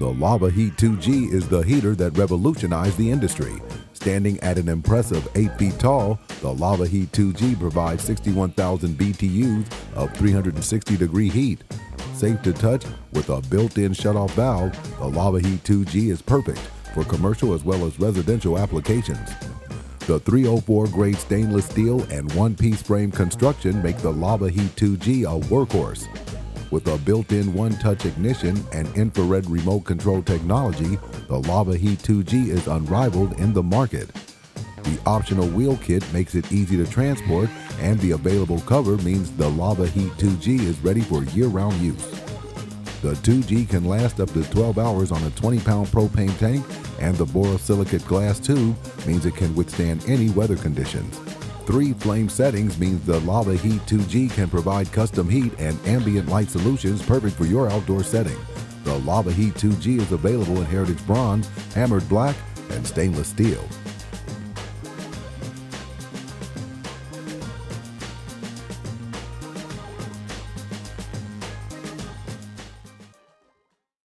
The Lava Heat 2G is the heater that revolutionized the industry. Standing at an impressive 8 feet tall, the Lava Heat 2G provides 61,000 BTUs of 360-degree heat. Safe to touch with a built-in shutoff valve, the Lava Heat 2G is perfect for commercial as well as residential applications. The 304 grade stainless steel and one-piece frame construction make the Lava Heat 2G a workhorse. With a built-in one-touch ignition and infrared remote control technology, the Lava Heat 2G is unrivaled in the market. The optional wheel kit makes it easy to transport, and the available cover means the Lava Heat 2G is ready for year-round use. The 2G can last up to 12 hours on a 20-pound propane tank, and the borosilicate glass tube means it can withstand any weather conditions. 3 flame settings means the Lava Heat 2G can provide custom heat and ambient light solutions perfect for your outdoor setting. The Lava Heat 2G is available in Heritage Bronze, Hammered Black, and Stainless Steel.